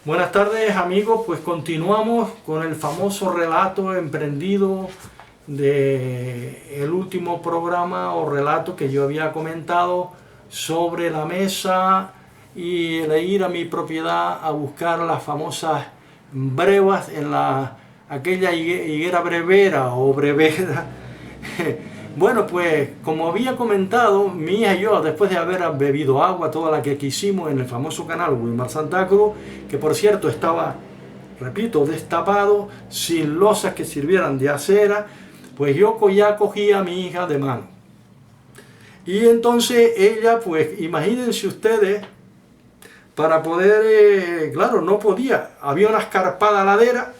Buenas tardes amigos, pues continuamos con el famoso relato emprendido del último programa o relato que yo había comentado sobre la mesa y el ir a mi propiedad a buscar las famosas brevas en aquella higuera brevera o brevera. Bueno, pues como había comentado, mi hija y yo, después de haber bebido agua, toda la que quisimos en el famoso canal Wilmar Santa Cruz, que por cierto estaba, repito, destapado, sin losas que sirvieran de acera, pues yo ya cogí a mi hija de mano. Y entonces ella, pues imagínense ustedes, para poder, claro, no podía, había una escarpada ladera,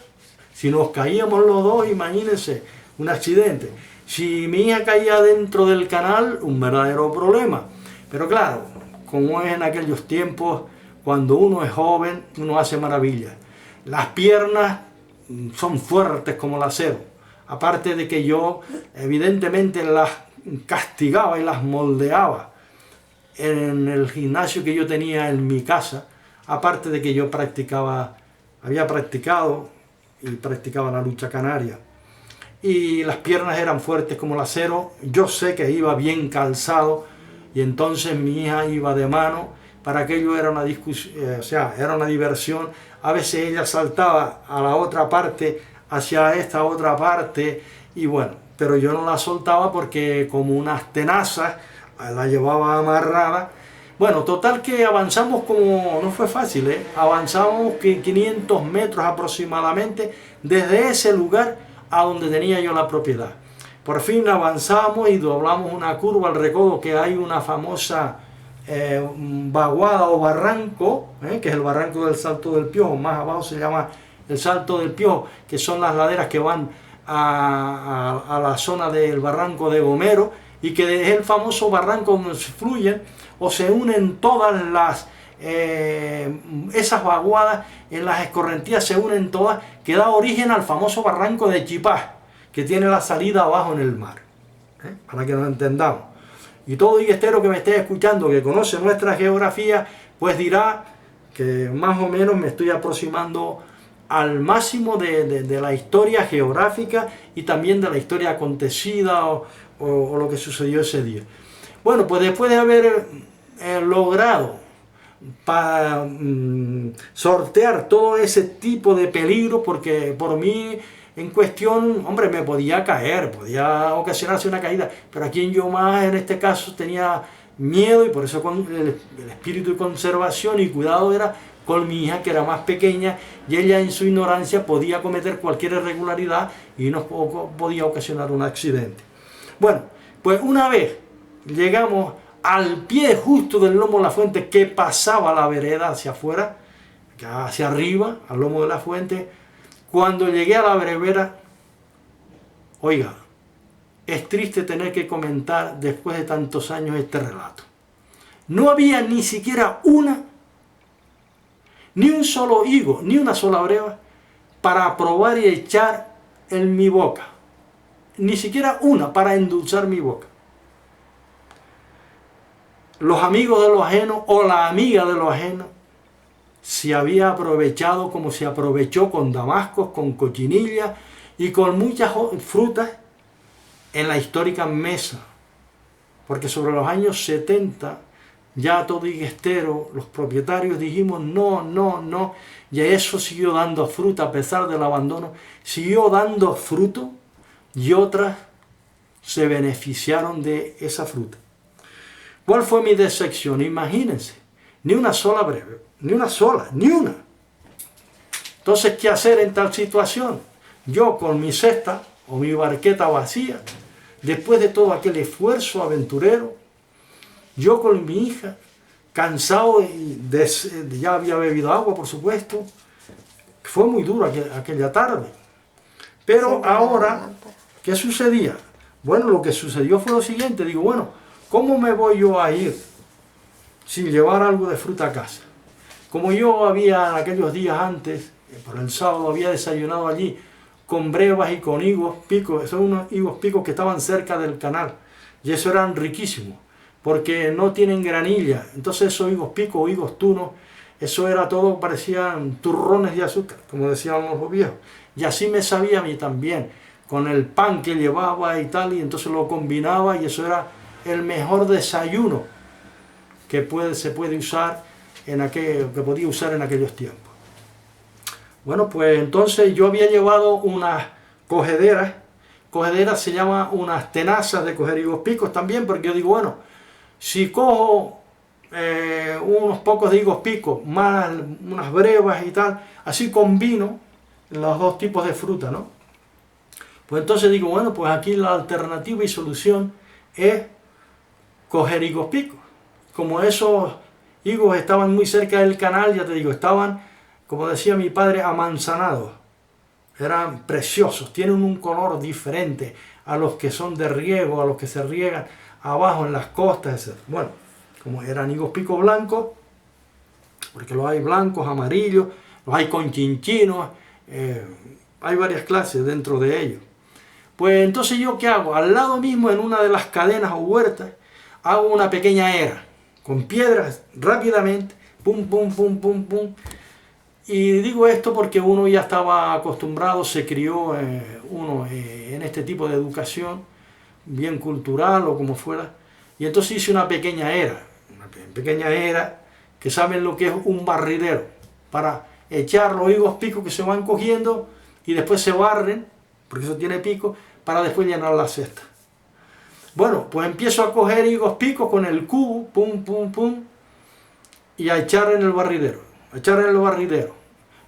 si nos caíamos los dos, imagínense, un accidente. Si mi hija caía dentro del canal, un verdadero problema. Pero claro, como es en aquellos tiempos, cuando uno es joven, uno hace maravillas. Las piernas son fuertes como el acero. Aparte de que yo, evidentemente, las castigaba y las moldeaba en el gimnasio que yo tenía en mi casa. Aparte de que yo había practicado y practicaba la lucha canaria. Y las piernas eran fuertes como el acero, yo sé que iba bien calzado y entonces mi hija iba de mano, para aquello era una discusión, era una diversión, a veces ella saltaba a la otra parte, hacia esta otra parte y bueno, pero yo no la soltaba porque como unas tenazas la llevaba amarrada. Bueno, total que avanzamos como, no fue fácil, avanzamos 500 metros aproximadamente desde ese lugar a donde tenía yo la propiedad. Por fin avanzamos y doblamos una curva al recodo que hay una famosa vaguada o barranco, que es el barranco del Salto del Piojo, más abajo se llama el Salto del Piojo, que son las laderas que van a la zona del barranco de Gomero y que es el famoso barranco donde se fluyen o se unen todas esas vaguadas, en las escorrentías se unen todas, que da origen al famoso barranco de Chipá, que tiene la salida abajo en el mar, para que nos entendamos. Y todo higuestero que me esté escuchando, que conoce nuestra geografía, pues dirá que más o menos me estoy aproximando al máximo de la historia geográfica y también de la historia acontecida o lo que sucedió ese día. Bueno, pues después de haber logrado para sortear todo ese tipo de peligro, porque por mí en cuestión, hombre, me podía caer, podía ocasionarse una caída, pero a quien yo más en este caso tenía miedo y por eso con el espíritu de conservación y cuidado era con mi hija, que era más pequeña, y ella en su ignorancia podía cometer cualquier irregularidad y nos podía ocasionar un accidente. Bueno, pues una vez llegamos al pie justo del lomo de la fuente, que pasaba la vereda hacia afuera, hacia arriba, al lomo de la fuente. Cuando llegué a la brevera, oiga, es triste tener que comentar después de tantos años este relato. No había ni siquiera ni un solo higo, ni una sola breva para probar y echar en mi boca. Ni siquiera una para endulzar mi boca. Los amigos de lo ajeno o la amiga de lo ajeno se había aprovechado como se aprovechó con damascos, con cochinilla y con muchas frutas en la histórica mesa. Porque sobre los años 70, ya todo higuestero, los propietarios dijimos no, y eso siguió dando fruta a pesar del abandono, siguió dando fruto y otras se beneficiaron de esa fruta. ¿Cuál fue mi decepción? Imagínense, ni una sola breve, ni una. Entonces, ¿qué hacer en tal situación? Yo con mi cesta o mi barqueta vacía, después de todo aquel esfuerzo aventurero, yo con mi hija, cansado, ya había bebido agua, por supuesto, fue muy duro aquella tarde. Pero ahora, ¿qué sucedía? Bueno, lo que sucedió fue lo siguiente, digo, bueno, ¿cómo me voy yo a ir sin llevar algo de fruta a casa? Como yo había aquellos días antes, por el sábado, había desayunado allí con brevas y con higos picos, son unos higos picos que estaban cerca del canal, y eso eran riquísimos, porque no tienen granilla, entonces esos higos picos o higos tunos eso era todo, parecían turrones de azúcar, como decían los viejos. Y así me sabía a mí también, con el pan que llevaba y tal, y entonces lo combinaba y eso era el mejor desayuno que se puede usar que podía usar en aquellos tiempos. Bueno, pues entonces yo había llevado unas cogederas se llama unas tenazas de coger higos picos también, porque yo digo, bueno, si cojo unos pocos de higos picos, más unas brevas y tal, así combino los dos tipos de fruta, ¿no? Pues entonces digo, bueno, pues aquí la alternativa y solución es coger higos picos. Como esos higos estaban muy cerca del canal, ya te digo, estaban, como decía mi padre, amanzanados. Eran preciosos, tienen un color diferente a los que son de riego, a los que se riegan abajo en las costas, etc. Bueno, como eran higos picos blancos, porque los hay blancos, amarillos, los hay con chinchinos, hay varias clases dentro de ellos. Pues entonces yo, ¿qué hago? Al lado mismo, en una de las cadenas o huertas, hago una pequeña era, con piedras, rápidamente, pum, pum, pum, pum, pum. Y digo esto porque uno ya estaba acostumbrado, se crió en este tipo de educación, bien cultural o como fuera, y entonces hice una pequeña era que saben lo que es un barridero, para echar los higos picos que se van cogiendo y después se barren, porque eso tiene pico, para después llenar la cesta. Bueno, pues empiezo a coger higos picos con el cubo, pum, pum, pum, y a echar en el barridero,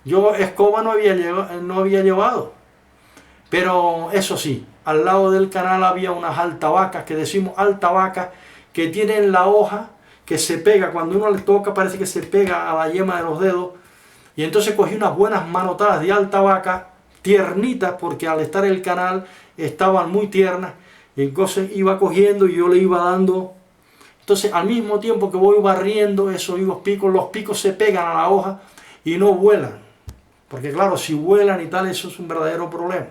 Yo escoba no había llevado, pero eso sí, al lado del canal había unas altabacas, que decimos altabacas, que tienen la hoja que se pega, cuando uno le toca parece que se pega a la yema de los dedos, y entonces cogí unas buenas manotadas de altabaca, tiernitas, porque al estar en el canal estaban muy tiernas, y entonces iba cogiendo y yo le iba dando. Entonces al mismo tiempo que voy barriendo esos higos picos, los picos se pegan a la hoja y no vuelan, porque claro, si vuelan y tal, eso es un verdadero problema.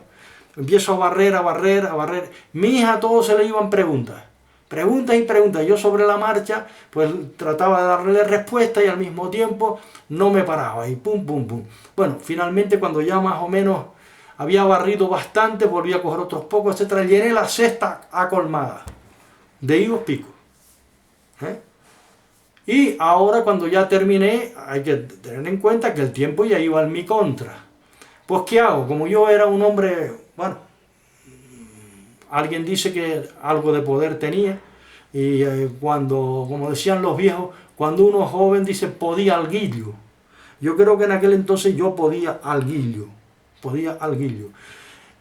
Empiezo a barrer. Mi hija a todos se le iban preguntas y preguntas. Yo sobre la marcha, pues trataba de darle respuesta y al mismo tiempo no me paraba y pum, pum, pum. Bueno, finalmente cuando ya más o menos había barrido bastante, volví a coger otros pocos, etc. Llené la cesta acolmada de higos picos. Y ahora cuando ya terminé, hay que tener en cuenta que el tiempo ya iba en mi contra. Pues ¿qué hago? Como yo era un hombre, bueno, alguien dice que algo de poder tenía, y cuando, como decían los viejos, cuando uno es joven dice podía al guillo. Yo creo que en aquel entonces yo podía al guillo.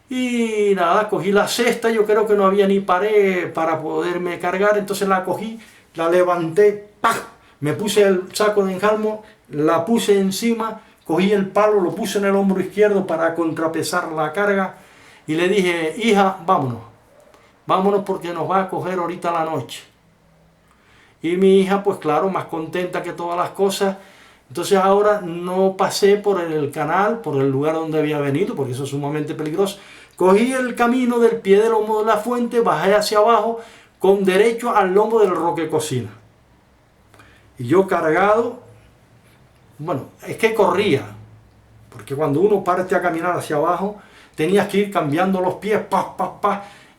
Y nada, cogí la cesta, yo creo que no había ni pared para poderme cargar, entonces la cogí, la levanté, ¡pah! Me puse el saco de enjalmo, la puse encima, cogí el palo, lo puse en el hombro izquierdo para contrapesar la carga y le dije, hija, vámonos porque nos va a coger ahorita la noche. Y mi hija, pues claro, más contenta que todas las cosas. Entonces ahora no pasé por el canal, por el lugar donde había venido, porque eso es sumamente peligroso. Cogí el camino del pie del lomo de la fuente, bajé hacia abajo, con derecho al lomo del Roque Cocina. Y yo cargado, bueno, es que corría, porque cuando uno parte a caminar hacia abajo, tenías que ir cambiando los pies,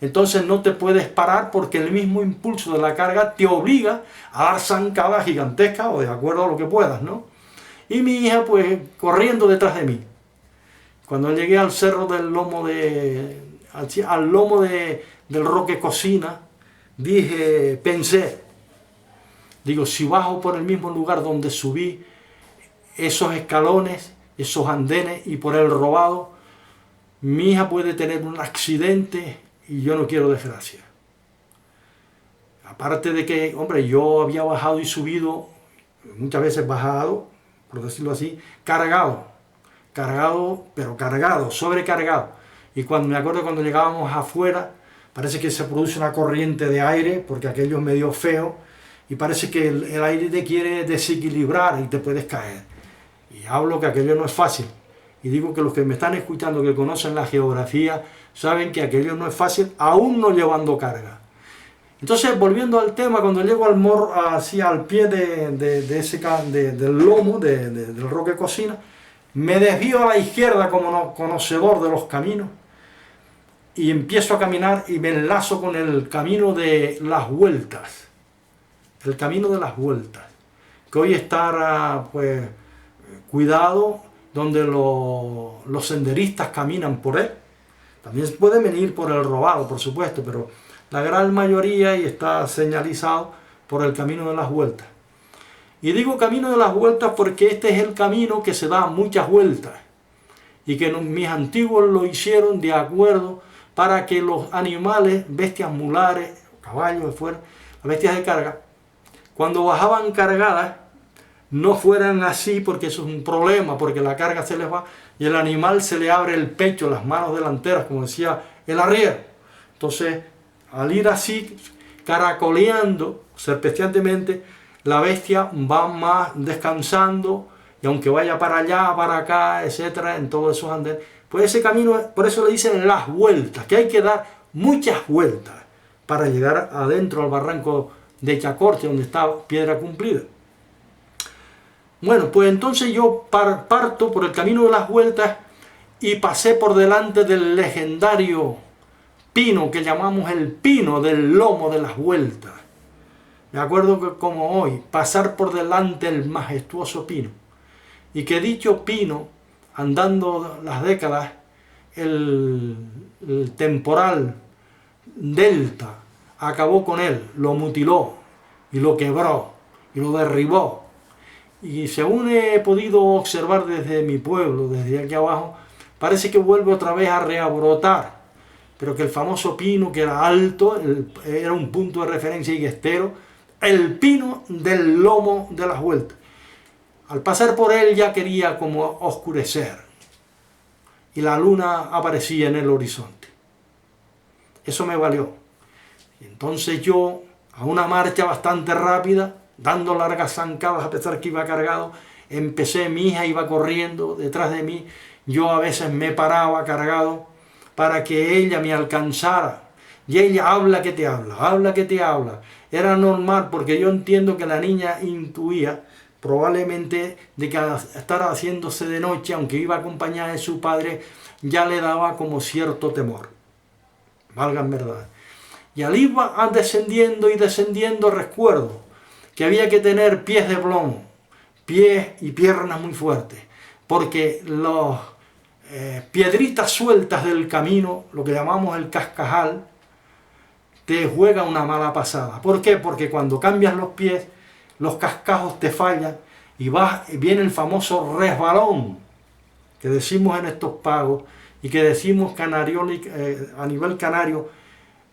entonces no te puedes parar porque el mismo impulso de la carga te obliga a dar zancadas gigantescas o de acuerdo a lo que puedas, ¿no? Y mi hija pues corriendo detrás de mí. Cuando llegué al cerro del lomo del Roque Cocina, pensé, digo, si bajo por el mismo lugar donde subí esos escalones, esos andenes y por el robado, mi hija puede tener un accidente y yo no quiero desgracia. Aparte de que, hombre, yo había bajado y subido, muchas veces bajado, por decirlo así, cargado, sobrecargado. Y me acuerdo cuando llegábamos afuera, parece que se produce una corriente de aire, porque aquello es medio feo, y parece que el aire te quiere desequilibrar y te puedes caer. Y hablo que aquello no es fácil. Y digo que los que me están escuchando, que conocen la geografía, saben que aquello no es fácil, aún no llevando carga. Entonces, volviendo al tema, cuando llego al morro, hacia al pie del lomo, del roque cocina, me desvío a la izquierda como conocedor de los caminos y empiezo a caminar y me enlazo con el camino de las vueltas. El camino de las vueltas, que hoy está pues cuidado, donde los senderistas caminan por él. También pueden venir por el robado, por supuesto, pero la gran mayoría y está señalizado por el camino de las vueltas. Y digo camino de las vueltas porque este es el camino que se da muchas vueltas y que mis antiguos lo hicieron de acuerdo para que los animales, bestias mulares, caballos de fuera, las bestias de carga, cuando bajaban cargadas, no fueran así, porque eso es un problema, porque la carga se les va y el animal se le abre el pecho, las manos delanteras, como decía el arriero. Entonces, al ir así, caracoleando serpenteantemente, la bestia va más descansando, y aunque vaya para allá, para acá, etcétera, en todos esos andenes, pues ese camino, por eso le dicen las vueltas, que hay que dar muchas vueltas para llegar adentro al barranco de Chacorte, donde está Piedra Cumplida. Bueno, pues entonces yo parto por el camino de las vueltas y pasé por delante del legendario pino que llamamos el pino del lomo de las vueltas. Me acuerdo que como hoy, pasar por delante del majestuoso pino. Y que dicho pino, andando las décadas, el temporal delta acabó con él, lo mutiló y lo quebró y lo derribó. Y según he podido observar desde mi pueblo, desde aquí abajo, parece que vuelve otra vez a reabrotar, pero que el famoso pino, que era alto, era un punto de referencia y estero, el pino del lomo de las vueltas. Al pasar por él ya quería como oscurecer y la luna aparecía en el horizonte. Eso me valió. Y entonces yo, a una marcha bastante rápida, dando largas zancadas a pesar que iba cargado, empecé, mi hija iba corriendo detrás de mí, yo a veces me paraba cargado para que ella me alcanzara. Y ella habla que te habla. Era normal, porque yo entiendo que la niña intuía probablemente de que al estar haciéndose de noche, aunque iba acompañada de su padre, ya le daba como cierto temor. Valga en verdad. Y al ir descendiendo y descendiendo, recuerdo que había que tener pies de plomo, pies y piernas muy fuertes, porque las piedritas sueltas del camino, lo que llamamos el cascajal, te juega una mala pasada. ¿Por qué? Porque cuando cambias los pies, los cascajos te fallan y viene el famoso resbalón que decimos en estos pagos y que decimos a nivel canario,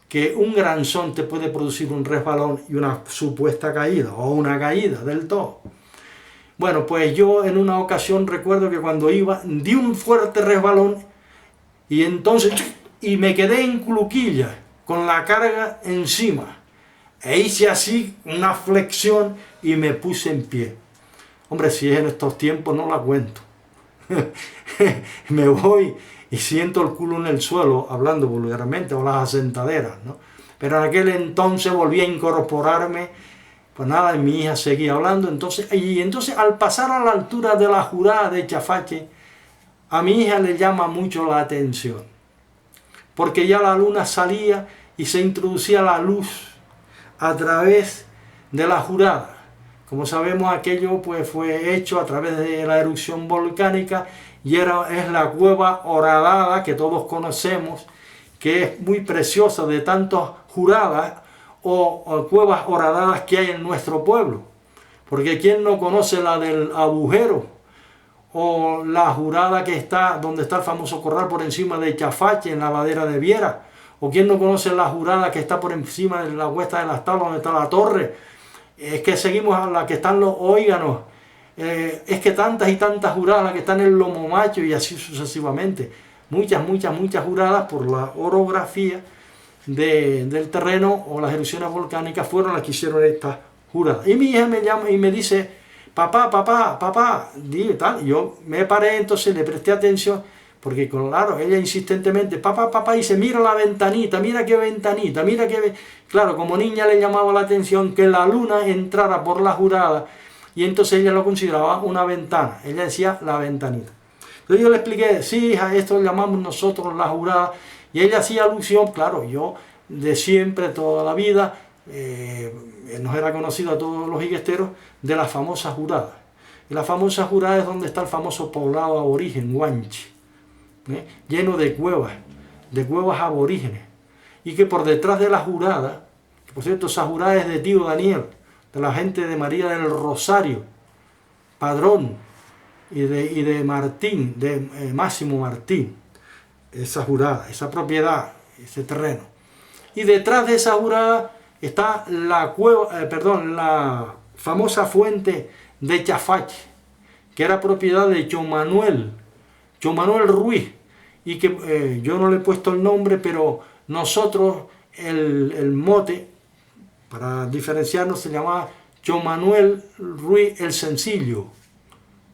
que un granzón te puede producir un resbalón y una supuesta caída o una caída del todo. Bueno, pues yo en una ocasión recuerdo que cuando iba di un fuerte resbalón y entonces me quedé en cluquillas con la carga encima e hice así una flexión y me puse en pie. Hombre, si es en estos tiempos no la cuento. Me voy y siento el culo en el suelo, hablando vulgarmente, o las asentaderas, ¿no? Pero en aquel entonces volví a incorporarme, pues nada, y mi hija seguía hablando, entonces al pasar a la altura de la Jurada de Chafache, a mi hija le llama mucho la atención, porque ya la luna salía y se introducía la luz a través de la Jurada. Como sabemos, aquello pues fue hecho a través de la erupción volcánica y es la cueva horadada que todos conocemos, que es muy preciosa, de tantas juradas o cuevas horadadas que hay en nuestro pueblo. Porque ¿quién no conoce la del Agujero? O la jurada que está donde está el famoso corral por encima de Chafache, en la ladera de Viera. O ¿quién no conoce la jurada que está por encima de la Cuesta de las Tablas, donde está la torre? Es que seguimos a la que están los óiganos. Es que tantas y tantas juradas, que están en el Lomo Macho y así sucesivamente. Muchas juradas por la orografía del terreno o las erupciones volcánicas fueron las que hicieron estas juradas. Y mi hija me llama y me dice, papá, y tal. Yo me paré, entonces le presté atención, porque claro, ella insistentemente, papá, papá, dice, mira la ventanita, mira qué ventanita, mira qué... Claro, como niña le llamaba la atención que la luna entrara por la jurada, y entonces ella lo consideraba una ventana, ella decía la ventanita. Entonces yo le expliqué, sí, hija, esto lo llamamos nosotros la jurada, y ella hacía alusión, claro, yo de siempre, toda la vida, nos era conocido a todos los higuesteros, de la famosa jurada. Y la famosa jurada es donde está el famoso poblado aborigen, Huanchi, lleno de cuevas aborígenes. Y que por detrás de la jurada, que por cierto esa jurada es de tío Daniel, de la gente de María del Rosario, Padrón, y de Martín, de Máximo Martín, esa jurada, esa propiedad, ese terreno. Y detrás de esa jurada está la famosa fuente de Chafache, que era propiedad de John Manuel Ruiz, y que yo no le he puesto el nombre, pero nosotros el mote, para diferenciarnos, se llamaba John Manuel Ruiz el Sencillo.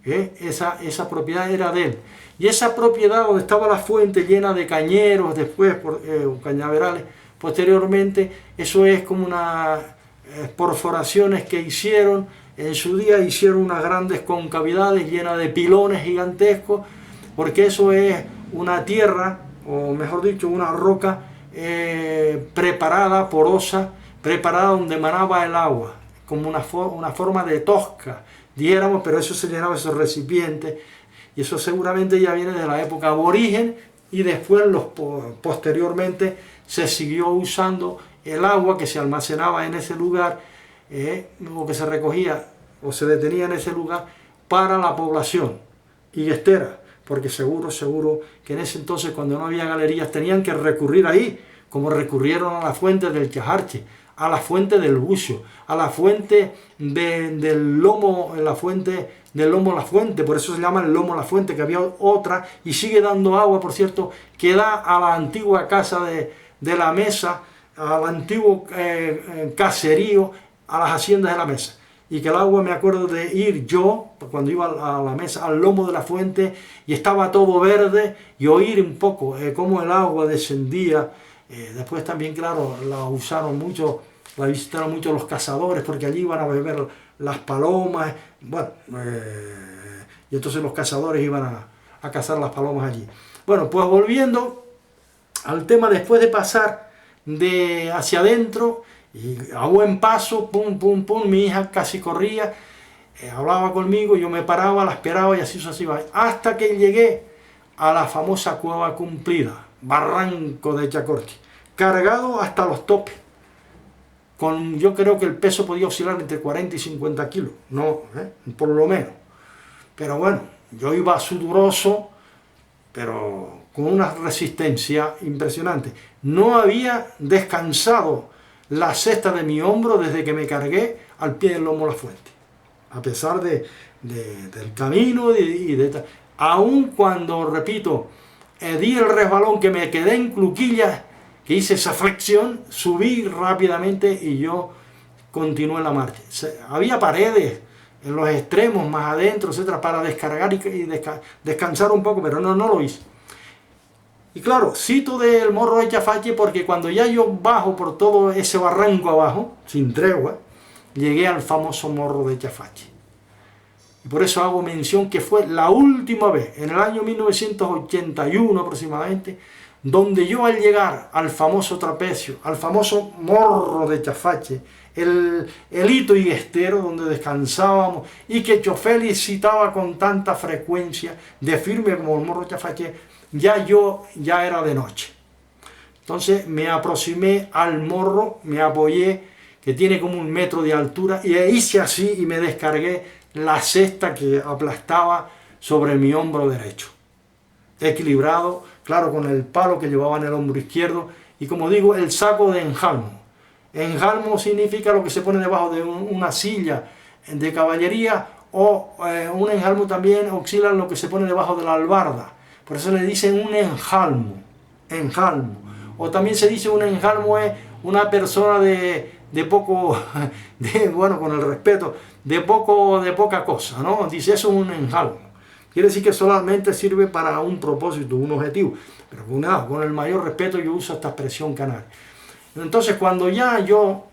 Esa propiedad era de él. Y esa propiedad donde estaba la fuente llena de cañeros, después cañaverales, posteriormente, eso es como unas perforaciones que hicieron, en su día hicieron unas grandes concavidades llenas de pilones gigantescos, porque eso es una tierra, o mejor dicho, una roca preparada, porosa, preparada donde manaba el agua, como una forma de tosca, dijéramos, pero eso se llenaba esos recipientes, y eso seguramente ya viene de la época aborigen, y después posteriormente se siguió usando el agua que se almacenaba en ese lugar, o que se recogía o se detenía en ese lugar para la población higuestera, porque seguro que en ese entonces, cuando no había galerías, tenían que recurrir ahí, como recurrieron a la fuente del Chajarche, a la fuente del Bucio, a la fuente del Lomo, la fuente, por eso se llama el Lomo la Fuente, que había otra, y sigue dando agua, por cierto, que da a la antigua casa de la Mesa, al antiguo caserío, a las haciendas de la Mesa. Y que el agua, me acuerdo de ir yo, cuando iba a la Mesa, al lomo de la fuente, y estaba todo verde, y oír un poco cómo el agua descendía. Después también, claro, la visitaron mucho los cazadores, porque allí iban a beber las palomas, bueno, y entonces los cazadores iban a cazar las palomas allí. Bueno, pues volviendo al tema, después de pasar hacia adentro, y a buen paso, pum, pum, pum, mi hija casi corría, hablaba conmigo, yo me paraba, la esperaba y así sucesivamente, hasta que llegué a la famosa Cueva Cumplida, Barranco de Chacorqui, cargado hasta los topes. Yo creo que el peso podía oscilar entre 40 y 50 kilos, no, por lo menos. Pero bueno, yo iba sudoroso, pero con una resistencia impresionante. No había descansado la cesta de mi hombro desde que me cargué al pie del lomo de la fuente, a pesar del camino aun cuando, repito, di el resbalón, que me quedé en cluquillas, que hice esa flexión, subí rápidamente y yo continué la marcha. Había paredes en los extremos, más adentro, etcétera, para descargar y descansar un poco, pero no lo hice. Y claro, cito del Morro de Chafache porque cuando ya yo bajo por todo ese barranco abajo, sin tregua, llegué al famoso Morro de Chafache. Y por eso hago mención que fue la última vez, en el año 1981 aproximadamente, donde yo, al llegar al famoso trapecio, al famoso Morro de Chafache, el hito higuestero donde descansábamos y que Chofeli citaba con tanta frecuencia, de firme como el Morro de Chafache, ya era de noche. Entonces me aproximé al morro, me apoyé, que tiene como 1 metro de altura, y hice así y me descargué la cesta que aplastaba sobre mi hombro derecho. Equilibrado, claro, con el palo que llevaba en el hombro izquierdo, y como digo, el saco de enjalmo. Enjalmo significa lo que se pone debajo de una silla de caballería, o un enjalmo también oscila lo que se pone debajo de la albarda. Por eso le dicen un enjalmo. O también se dice un enjalmo es una persona de poco, bueno, con el respeto, de poca cosa, ¿no? Dice, eso es un enjalmo. Quiere decir que solamente sirve para un propósito, un objetivo. Pero con el mayor respeto yo uso esta expresión canaria. Entonces cuando ya yo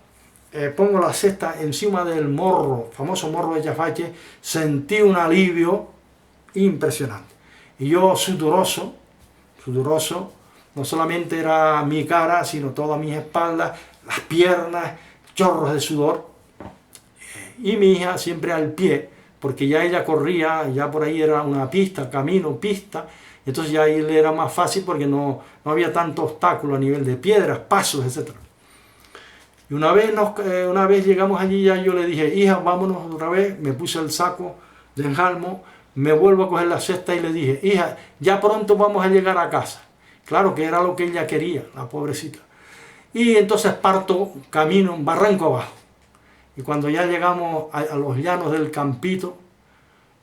pongo la cesta encima del morro, famoso morro de Yafache, sentí un alivio impresionante. Y yo sudoroso, no solamente era mi cara, sino todas mis espaldas, las piernas, chorros de sudor. Y mi hija siempre al pie, porque ya ella corría, ya por ahí era una pista, camino, pista, entonces ya ahí le era más fácil porque no había tanto obstáculo a nivel de piedras, pasos, etc. Y una vez llegamos allí, ya yo le dije, hija, vámonos otra vez, me puse el saco de enjalmo, me vuelvo a coger la cesta y le dije, hija, ya pronto vamos a llegar a casa. Claro que era lo que ella quería, la pobrecita. Y entonces parto camino, barranco abajo. Y cuando ya llegamos a los llanos del Campito,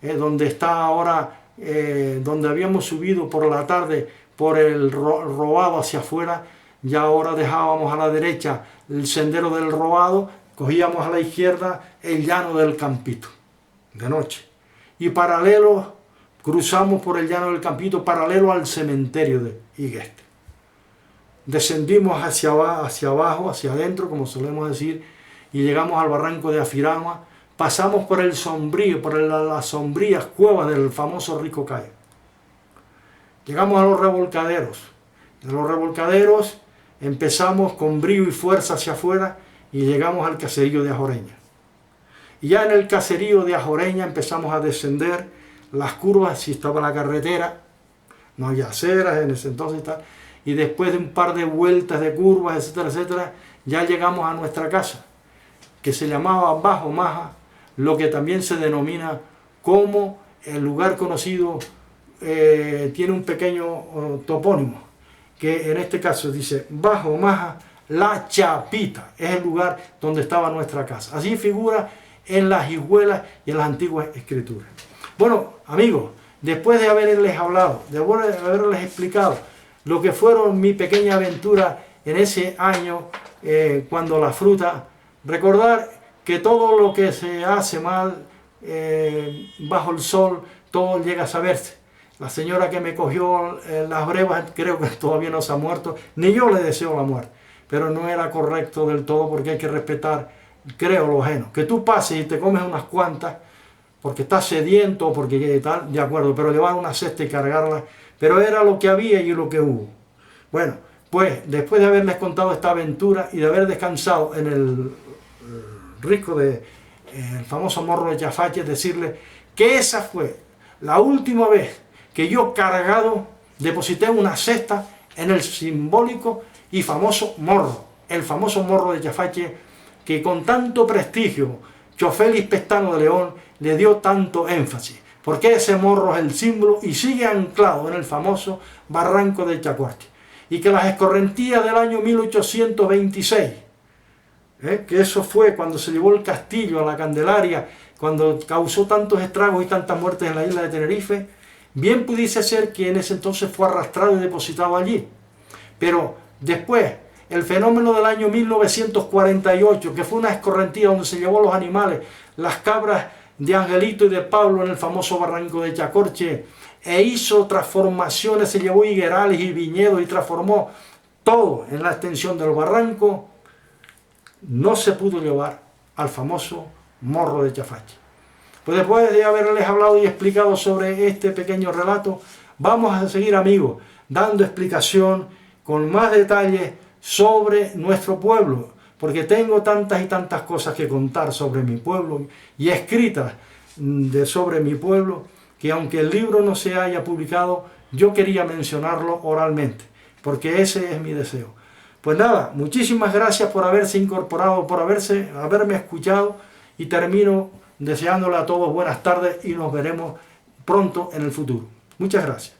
donde está ahora, donde habíamos subido por la tarde por el Robado hacia afuera, ya ahora dejábamos a la derecha el sendero del Robado, cogíamos a la izquierda el llano del Campito, de noche. Y paralelo, cruzamos por el llano del Campito, paralelo al cementerio de Igueste. Descendimos hacia abajo, hacia adentro, como solemos decir, y llegamos al barranco de Afirama, pasamos por el sombrío, por las sombrías cuevas del famoso Rico Cayo. Llegamos a los revolcaderos. De los revolcaderos empezamos con brío y fuerza hacia afuera y llegamos al caserío de Ajoreña. Y ya en el caserío de Ajoreña empezamos a descender las curvas, si estaba la carretera, no había aceras en ese entonces y tal, y después de un par de vueltas de curvas, etcétera, etcétera, ya llegamos a nuestra casa, que se llamaba Bajo Maja, lo que también se denomina como el lugar conocido, tiene un pequeño topónimo, que en este caso dice Bajo Maja, La Chapita, es el lugar donde estaba nuestra casa. Así figura en las hijuelas y en las antiguas escrituras. Bueno, amigos, después de haberles hablado, de haberles explicado lo que fueron mi pequeña aventura en ese año, cuando la fruta, recordar que todo lo que se hace mal bajo el sol, todo llega a saberse. La señora que me cogió las brevas, creo que todavía no se ha muerto, ni yo le deseo la muerte, pero no era correcto del todo porque hay que respetar, creo, lo ajeno. Que tú pases y te comes unas cuantas porque estás sediento, porque tal, de acuerdo, pero llevar una cesta y cargarla, pero era lo que había y lo que hubo. Bueno, pues después de haberles contado esta aventura y de haber descansado en el risco del famoso morro de Yafache, decirles que esa fue la última vez que yo cargado deposité una cesta en el simbólico y famoso morro, el famoso morro de Yafache, que con tanto prestigio Chofélix Pestano de León le dio tanto énfasis, porque ese morro es el símbolo y sigue anclado en el famoso barranco de Chacuarche. Y que las escorrentías del año 1826, que eso fue cuando se llevó el castillo a la Candelaria, cuando causó tantos estragos y tantas muertes en la isla de Tenerife, bien pudiese ser que en ese entonces fue arrastrado y depositado allí. Pero después, el fenómeno del año 1948, que fue una escorrentía donde se llevó los animales, las cabras de Angelito y de Pablo en el famoso barranco de Chacorche, e hizo transformaciones, se llevó higuerales y viñedos y transformó todo en la extensión del barranco, no se pudo llevar al famoso morro de Yafache. Pues después de haberles hablado y explicado sobre este pequeño relato, vamos a seguir, amigos, dando explicación con más detalles sobre nuestro pueblo, porque tengo tantas y tantas cosas que contar sobre mi pueblo y escritas sobre mi pueblo, que aunque el libro no se haya publicado, yo quería mencionarlo oralmente, porque ese es mi deseo. Pues nada, muchísimas gracias por haberse incorporado, por haberme escuchado, y termino deseándole a todos buenas tardes y nos veremos pronto en el futuro. Muchas gracias.